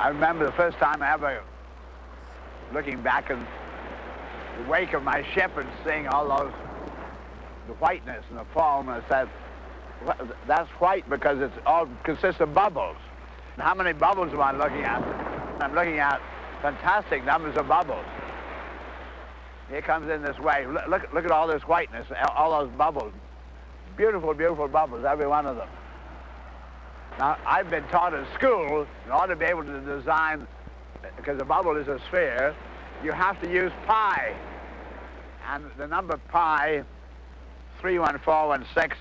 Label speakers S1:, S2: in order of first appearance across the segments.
S1: I remember the first time I ever looking back in the wake of my ship and seeing all those, the whiteness and the foam, and I said, that's white because it all consists of bubbles. And how many bubbles am I looking at? I'm looking at fantastic numbers of bubbles. Here comes in this wave. Look at all this whiteness, all those bubbles. Beautiful, beautiful bubbles, every one of them. Now, I've been taught in school, in order to be able to design, because a bubble is a sphere, you have to use pi. And the number pi, 31416,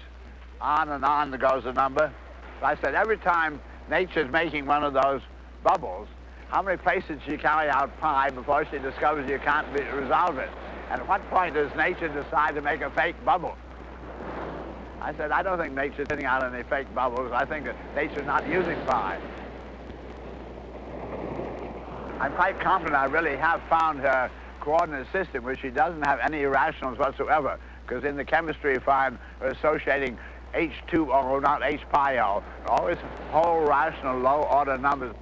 S1: on and on goes the number. So I said, every time nature's making one of those bubbles, how many places she carry out pi before she discovers you can't resolve it? And at what point does nature decide to make a fake bubble? I said, I don't think nature's sending out any fake bubbles. I think that nature's not using pi. I'm quite confident I really have found her coordinate system where she doesn't have any irrationals whatsoever, because in the chemistry you find her associating H2O, not H pi O, always whole rational low order numbers.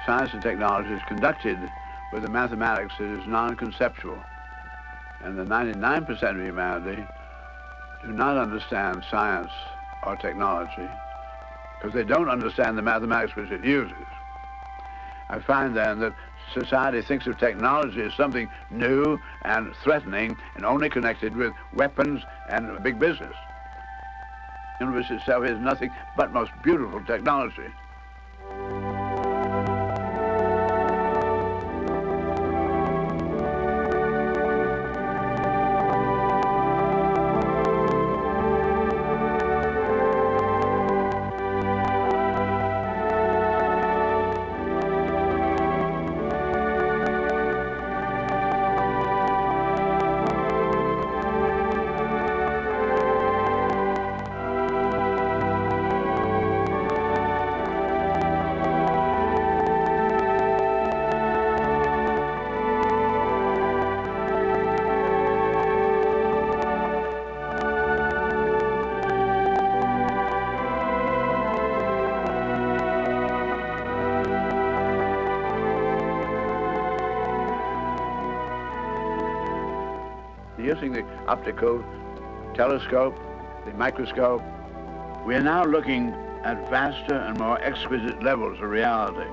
S1: Science and technology is conducted with a mathematics that is non-conceptual. And the 99% of humanity do not understand science or technology because they don't understand the mathematics which it uses. I find then that society thinks of technology as something new and threatening and only connected with weapons and big business. The universe itself is nothing but most beautiful technology. Using the optical telescope, the microscope, we are now looking at vaster and more exquisite levels of reality.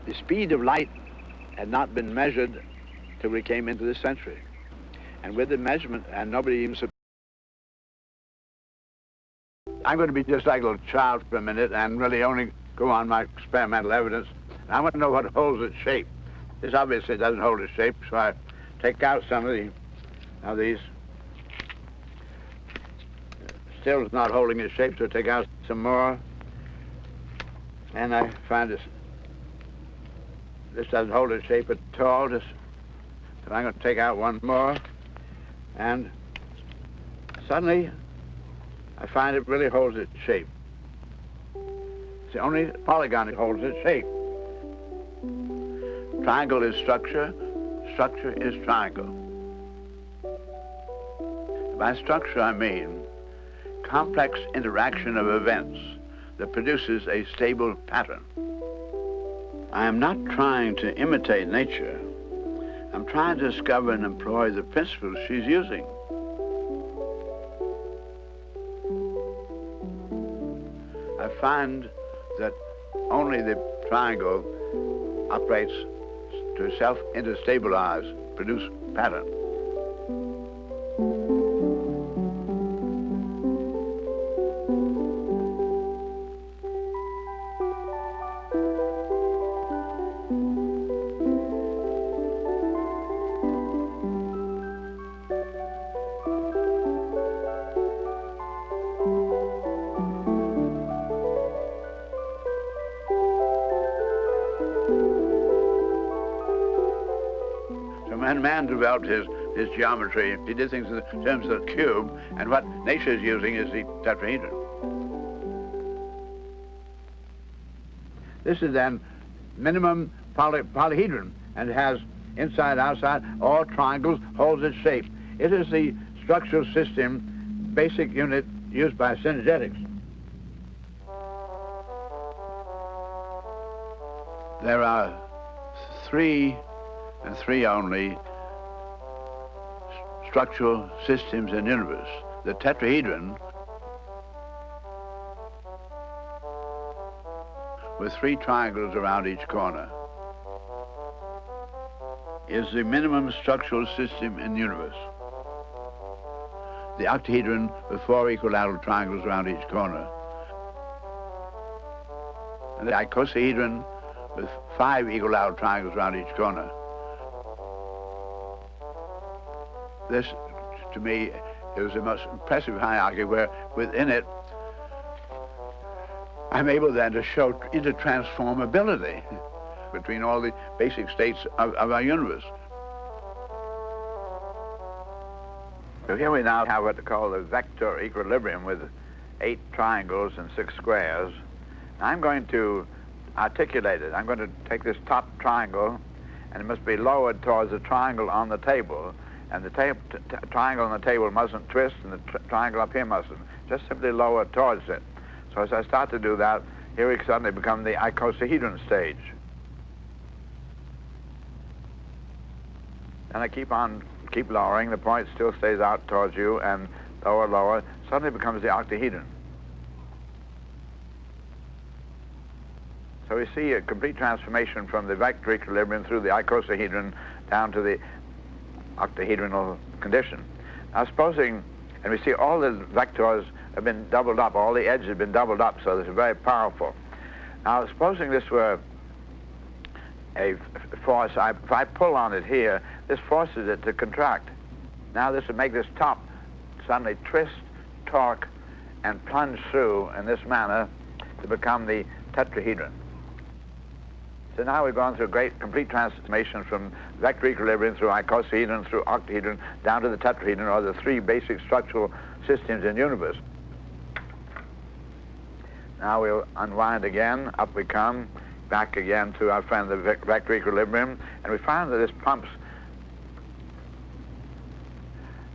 S1: The speed of light had not been measured till we came into this century. And with the measurement, and nobody even... I'm going to be just like a little child for a minute and really only go on my experimental evidence. And I want to know what holds its shape. This obviously doesn't hold its shape, so I take out some of these. Still it's not holding its shape, so I take out some more. And I find this doesn't hold its shape at all. So I'm going to take out one more, and suddenly I find it really holds its shape. It's the only polygon that holds its shape. Triangle is structure, structure is triangle. By structure I mean complex interaction of events that produces a stable pattern. I am not trying to imitate nature. I'm trying to discover and employ the principles she's using. I find that Only the triangle operates to self-interstabilize, produce pattern. When man developed his geometry, he did things in terms of the cube, and what nature is using is the tetrahedron. This is then minimum polyhedron, and it has inside, outside, all triangles, holds its shape. It is the structural system, basic unit used by synergetics. There are three, and three only, structural systems in the universe. The tetrahedron, with three triangles around each corner, is the minimum structural system in the universe. The octahedron, with four equilateral triangles around each corner, and the icosahedron, with five equilateral triangles around each corner. This, to me, is the most impressive hierarchy, where within it, I'm able then to show intertransformability between all the basic states of our universe. So here we now have what they call the vector equilibrium with 8 triangles and 6 squares. I'm going to articulate it. I'm going to take this top triangle, and it must be lowered towards the triangle on the table. And the triangle on the table mustn't twist, and the triangle up here mustn't. Just simply lower towards it. So as I start to do that, here we suddenly become the icosahedron stage. And I keep lowering. The point still stays out towards you, and lower, lower. Suddenly becomes the octahedron. So we see a complete transformation from the vector equilibrium through the icosahedron down to the octahedronal condition. Now supposing, and we see all the vectors have been doubled up, all the edges have been doubled up, so this is very powerful. Now supposing this were a force, if I pull on it here, this forces it to contract. Now this would make this top suddenly twist, torque, and plunge through in this manner to become the tetrahedron. So now we've gone through a great, complete transformation from vector equilibrium through icosahedron, through octahedron, down to the tetrahedron, or the 3 basic structural systems in the universe. Now we'll unwind again, up we come, back again to our friend the vector equilibrium, and we find that this pumps.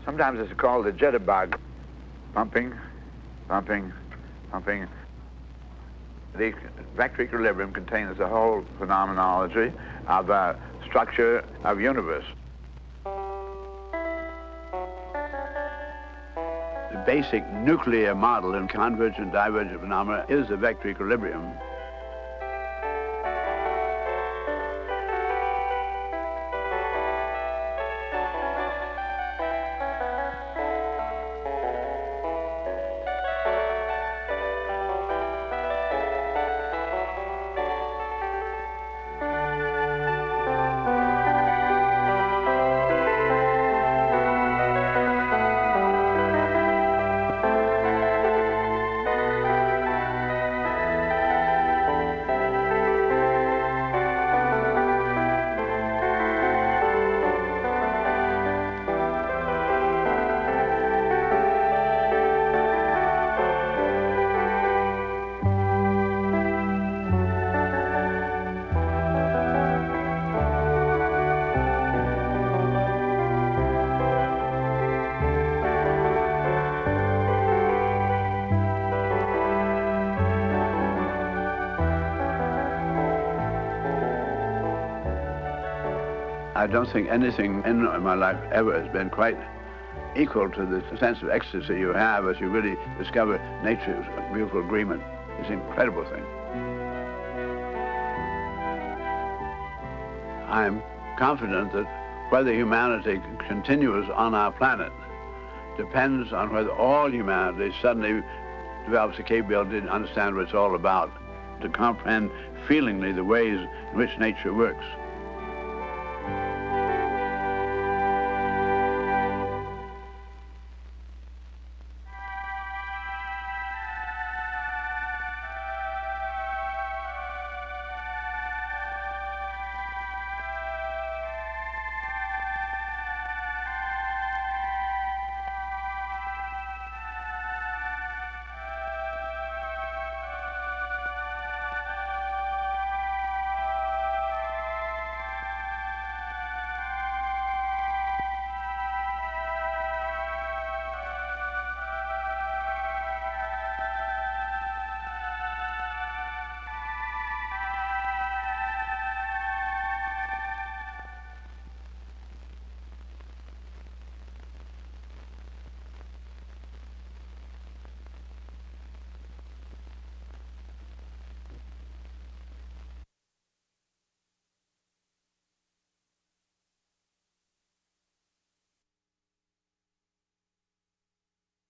S1: Sometimes it's called the jitterbug. Pumping, pumping, pumping. The vector equilibrium contains the whole phenomenology of structure of universe. The basic nuclear model in convergent divergent phenomena is the vector equilibrium. I don't think anything in my life ever has been quite equal to the sense of ecstasy you have as you really discover nature's beautiful agreement. It's an incredible thing. I'm confident that whether humanity continues on our planet depends on whether all humanity suddenly develops the capability to understand what it's all about, to comprehend feelingly the ways in which nature works.